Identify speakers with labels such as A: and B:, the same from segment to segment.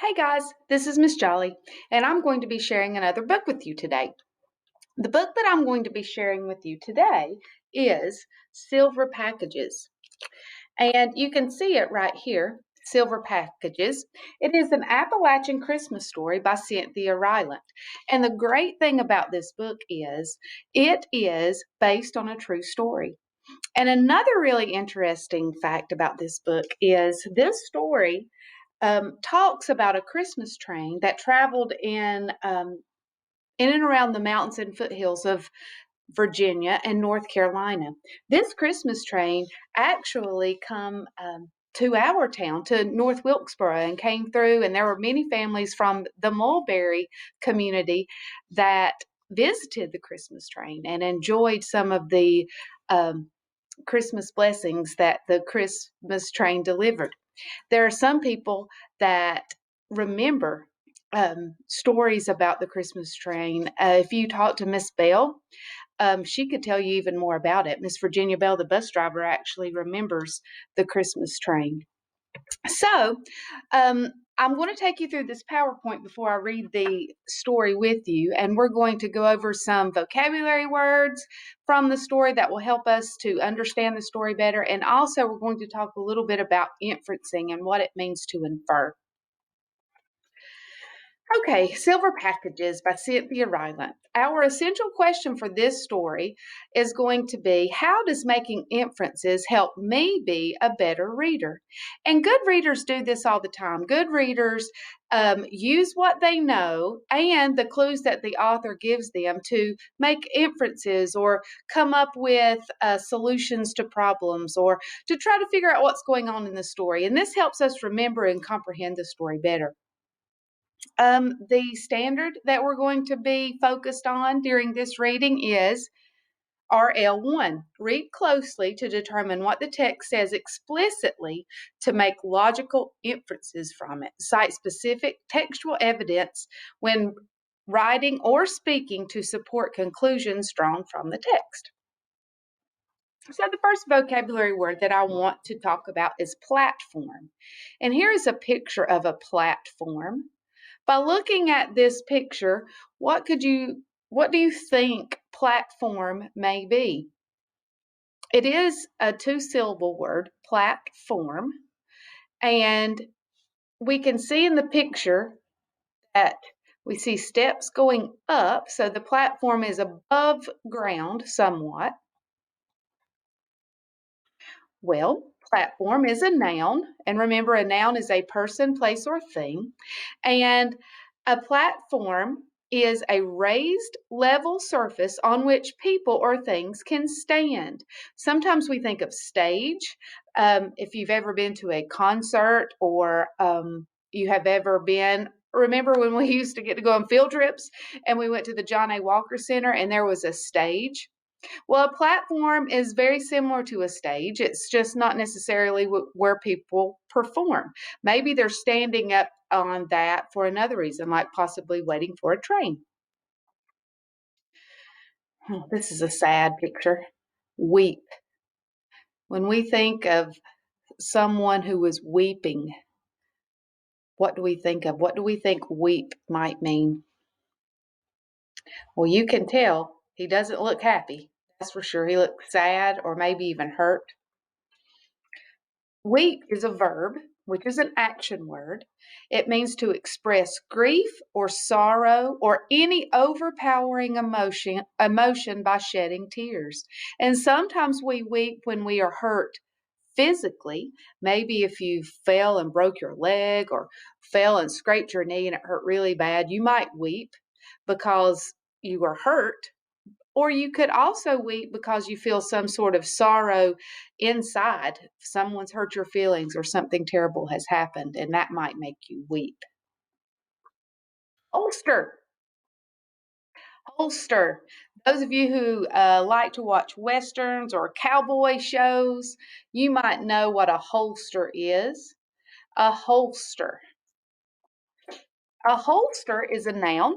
A: Hey guys, this is Miss Jolly, and I'm going to be sharing another book with you today. The book that I'm going to be sharing with you today is Silver Packages. And you can see it right here, Silver Packages. It is an Appalachian Christmas story by Cynthia Rylant. And the great thing about this book is it is based on a true story. And another really interesting fact about this book is this story talks about a Christmas train that traveled in and around the mountains and foothills of Virginia and North Carolina. This Christmas train actually come to our town, to North Wilkesboro, and came through, and there were many families from the Mulberry community that visited the Christmas train and enjoyed some of the Christmas blessings that the Christmas train delivered. There are some people that remember stories about the Christmas train. If you talk to Miss Bell, she could tell you even more about it. Miss Virginia Bell, the bus driver, actually remembers the Christmas train. So, I'm going to take you through this PowerPoint before I read the story with you, and we're going to go over some vocabulary words from the story that will help us to understand the story better, and also we're going to talk a little bit about inferencing and what it means to infer. Okay, Silver Packages by Cynthia Rylant. Our essential question for this story is going to be, how does making inferences help me be a better reader? And good readers do this all the time. Good readers use what they know and the clues that the author gives them to make inferences or come up with solutions to problems or to try to figure out what's going on in the story. And this helps us remember and comprehend the story better. The standard that we're going to be focused on during this reading is RL1. Read closely to determine what the text says explicitly to make logical inferences from it. Cite specific textual evidence when writing or speaking to support conclusions drawn from the text. So the first vocabulary word that I want to talk about is platform. And here is a picture of a platform. By looking at this picture, what do you think platform may be? It is a two-syllable word, platform, and we can see in the picture that we see steps going up, so the platform is above ground somewhat. Well, platform is a noun, and remember, a noun is a person, place, or thing. And a platform is a raised level surface on which people or things can stand. Sometimes we think of stage. If you've ever been to a concert or you have ever been, remember when we used to get to go on field trips and we went to the John A. Walker Center and there was a stage? Well, a platform is very similar to a stage. It's just not necessarily where people perform. Maybe they're standing up on that for another reason, like possibly waiting for a train. Oh, this is a sad picture. Weep. When we think of someone who is weeping, what do we think of? What do we think weep might mean? Well, you can tell he doesn't look happy. That's for sure. He looks sad or maybe even hurt. Weep is a verb, which is an action word. It means to express grief or sorrow or any overpowering emotion by shedding tears. And sometimes we weep when we are hurt physically. Maybe if you fell and broke your leg or fell and scraped your knee and it hurt really bad, you might weep because you were hurt. Or you could also weep because you feel some sort of sorrow inside. Someone's hurt your feelings or something terrible has happened, and that might make you weep. Holster. Holster. Those of you who like to watch westerns or cowboy shows, you might know what a holster is. A holster. A holster is a noun.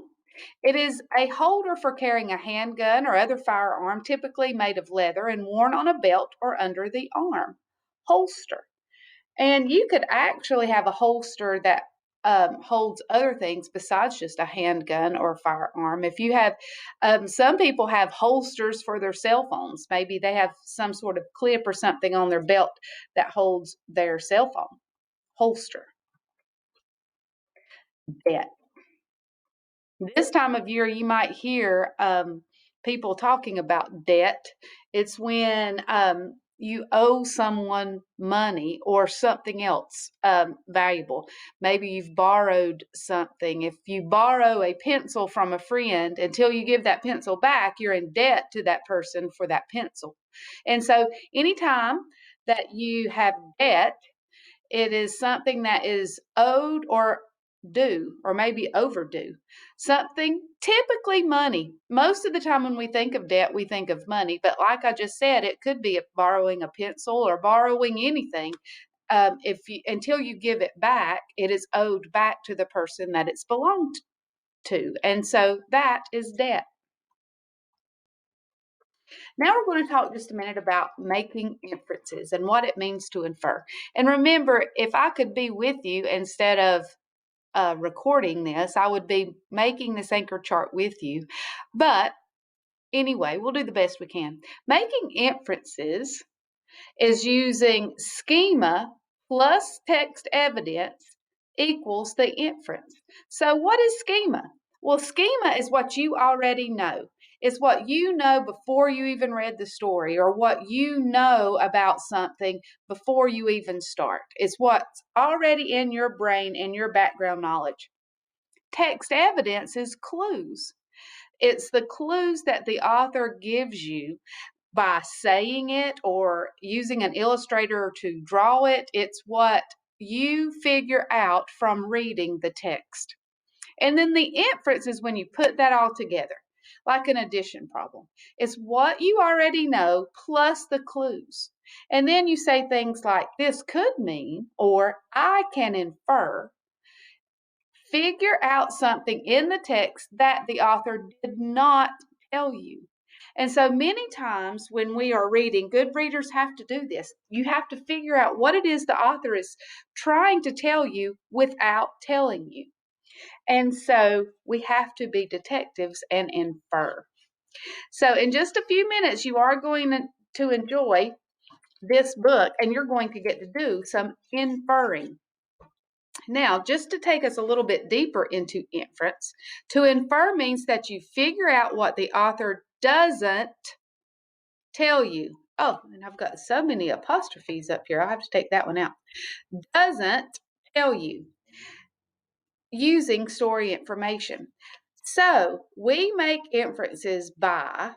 A: It is a holder for carrying a handgun or other firearm, typically made of leather and worn on a belt or under the arm. Holster. And you could actually have a holster that holds other things besides just a handgun or a firearm. If you have, some people have holsters for their cell phones. Maybe they have some sort of clip or something on their belt that holds their cell phone holster. Debt. This time of year, you might hear people talking about debt. It's when you owe someone money or something else valuable. Maybe you've borrowed something. If you borrow a pencil from a friend, until you give that pencil back, you're in debt to that person for that pencil. And so, anytime that you have debt, it is something that is owed or due, or maybe overdue. Something, typically money. Most of the time when we think of debt, we think of money. But like I just said, it could be borrowing a pencil or borrowing anything. If you, until you give it back, it is owed back to the person that it's belonged to. And so that is debt. Now we're going to talk just a minute about making inferences and what it means to infer. And remember, if I could be with you instead of recording this, I would be making this anchor chart with you. But anyway, we'll do the best we can. Making inferences is using schema plus text evidence equals the inference. So what is schema? Well, schema is what you already know. It's what you know before you even read the story, or what you know about something before you even start. It's what's already in your brain and your background knowledge. Text evidence is clues. It's the clues that the author gives you by saying it or using an illustrator to draw it. It's what you figure out from reading the text. And then the inference is when you put that all together, like an addition problem. It's what you already know plus the clues. And then you say things like, this could mean, or I can infer. Figure out something in the text that the author did not tell you. And so many times when we are reading, good readers have to do this. You have to figure out what it is the author is trying to tell you without telling you. And so we have to be detectives and infer. So in just a few minutes, you are going to enjoy this book, and you're going to get to do some inferring. Now, just to take us a little bit deeper into inference, to infer means that you figure out what the author doesn't tell you. Oh, and I've got so many apostrophes up here. I'll have to take that one out. Doesn't tell you, using story information. So we make inferences by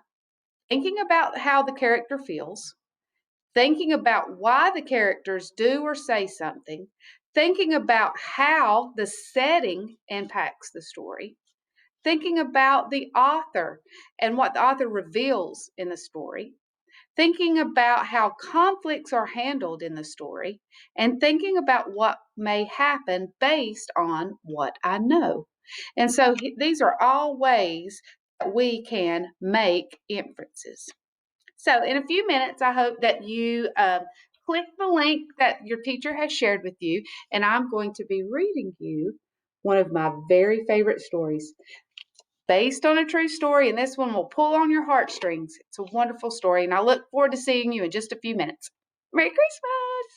A: thinking about how the character feels, thinking about why the characters do or say something, thinking about how the setting impacts the story, thinking about the author and what the author reveals in the story, thinking about how conflicts are handled in the story, and thinking about what may happen based on what I know. And so these are all ways that we can make inferences. So in a few minutes, I hope that you click the link that your teacher has shared with you, and I'm going to be reading you one of my very favorite stories based on a true story, and this one will pull on your heartstrings. It's a wonderful story, and I look forward to seeing you in just a few minutes. Merry Christmas!